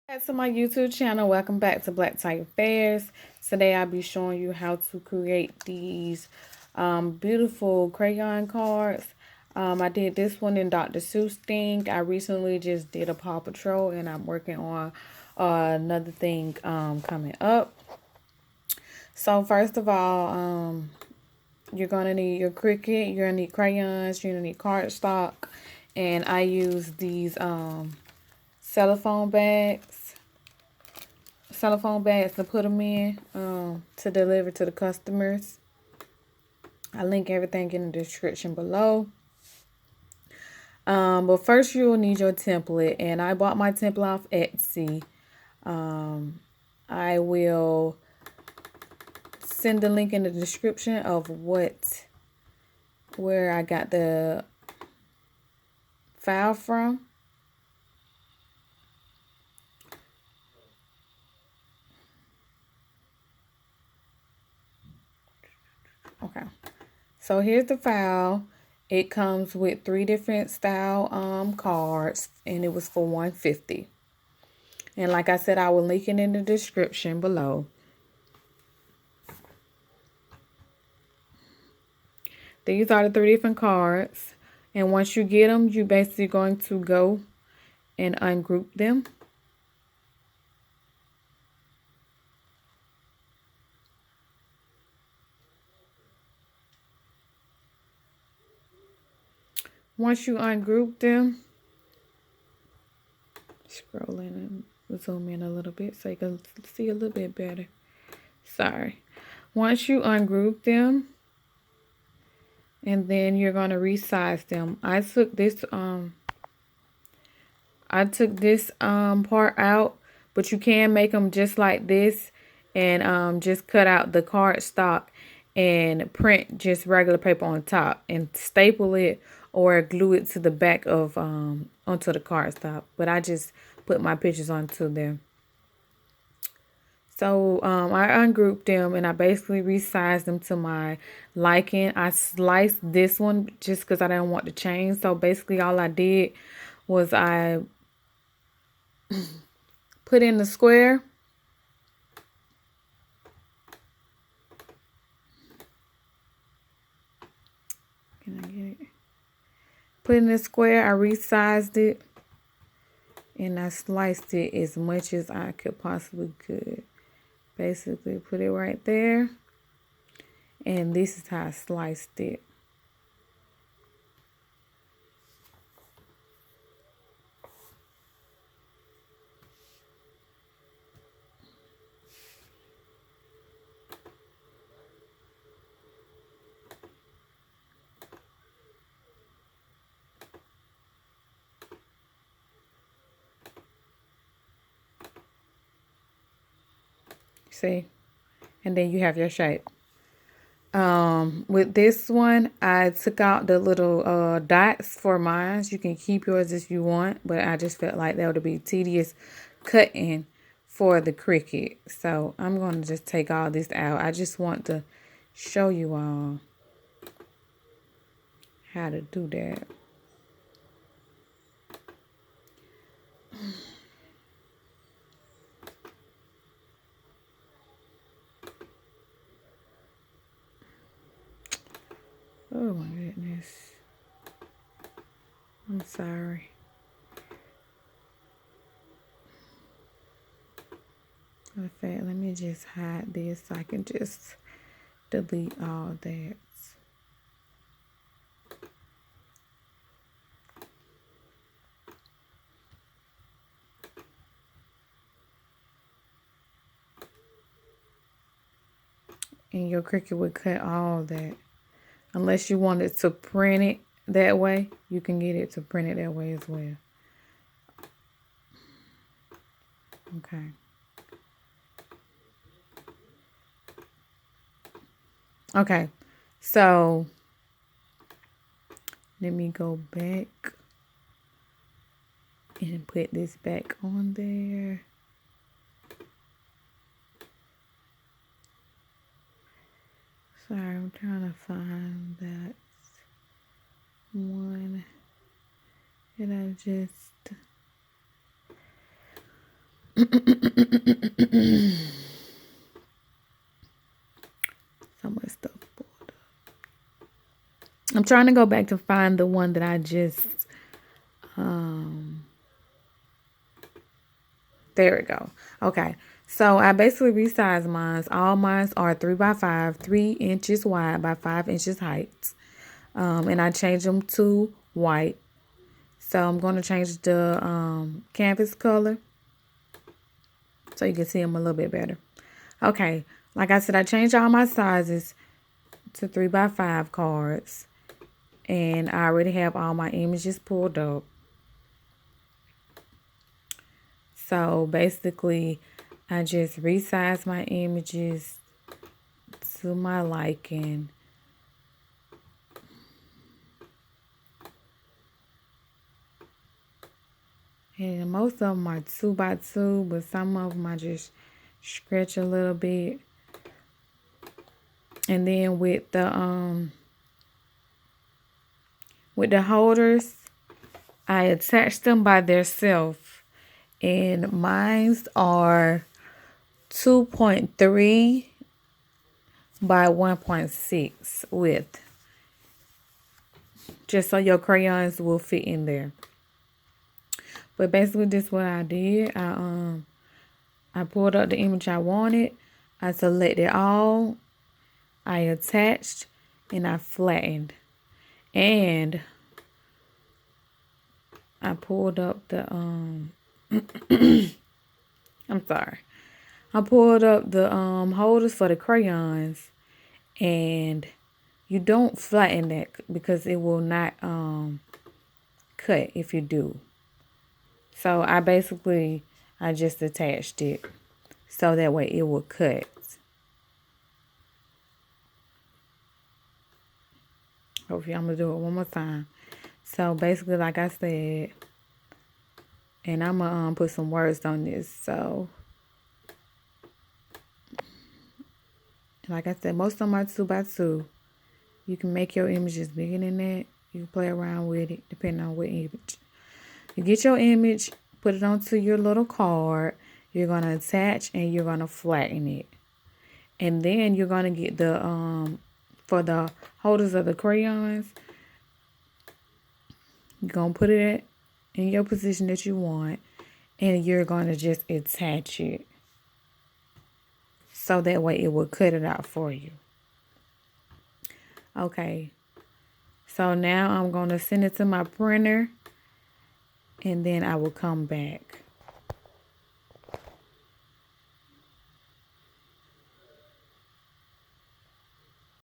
Back to my YouTube channel. Welcome back to Black Tie Affairs. Today I'll be showing you how to create these beautiful crayon cards. I did this one in Dr. Seuss thing. I recently just did a Paw Patrol, and I'm working on another thing coming up. So first of all, you're gonna need your Cricut, you're gonna need crayons, you're gonna need cardstock, and I use these cellophane bags. Cellophane bags to put them in to deliver to the customers. I link everything in the description below. But first you will need your template, and I bought my template off Etsy. I will send the link in the description of where I got the file from. Okay, so here's the file. It comes with 3 different style cards, and it was for $150. And like I said, I will link it in the description below. These are the 3 different cards, and once you get them, you're basically going to go and ungroup them. Once you ungroup them, scroll in and zoom in a little bit so you can see a little bit better. Sorry. Once you ungroup them, and then you're going to resize them. I took this part out, but you can make them just like this and just cut out the cardstock and print just regular paper on top and staple it or glue it to the back of onto the cardstock. But I just put my pictures onto there. So I ungrouped them and I basically resized them to my liking. I sliced this one just because I didn't want to change. So basically all I did was I put in the square. Can I get it? Put in the square, I resized it, and I sliced it as much as I could possibly could. Basically put it right there, and this is how I sliced it. See? And then you have your shape. With this one, I took out the little dots for mine. You can keep yours if you want, but I just felt like that would be tedious cutting for the Cricut. So I'm going to just take all this out. I just want to show you all how to do that. Oh my goodness. I'm sorry. In fact, let me just hide this so I can just delete all that. And your Cricut would cut all that. Unless you wanted to print it that way, you can get it to print it that way as well. Okay. Okay, so let me go back and put this back on there. Sorry, I'm trying to find that one. And I just So much stuff pulled up. I'm trying to go back to find the one that I just, there we go. Okay. So I basically resized mine. All mine are 3x5, 3 inches wide by 5 inches height. And I changed them to white. So I'm going to change the canvas color so you can see them a little bit better. Okay, like I said, I changed all my sizes to 3x5 cards. And I already have all my images pulled up. So basically, I just resized my images to my liking. And most of them are 2x2, but some of them I just stretch a little bit. And then with the holders, I attach them by themselves. And mine's are 2.3 by 1.6 width. Just so your crayons will fit in there. But basically this is what I did. I pulled up the image I wanted. I selected all. I attached and I flattened. And I pulled up the I'm sorry. I pulled up the holders for the crayons, and you don't flatten that because it will not cut if you do. So I just attached it so that way it will cut. Hopefully I'm gonna do it one more time. So basically, like I said, and I'm gonna put some words on this. So like I said, most of them are 2x2. You can make your images bigger than that. You can play around with it depending on what image. You get your image, put it onto your little card. You're gonna attach and you're gonna flatten it. And then you're gonna get the for the holders of the crayons. You're gonna put it in your position that you want, and you're gonna just attach it. So that way it will cut it out for you. Okay. So now I'm going to send it to my printer. And then I will come back.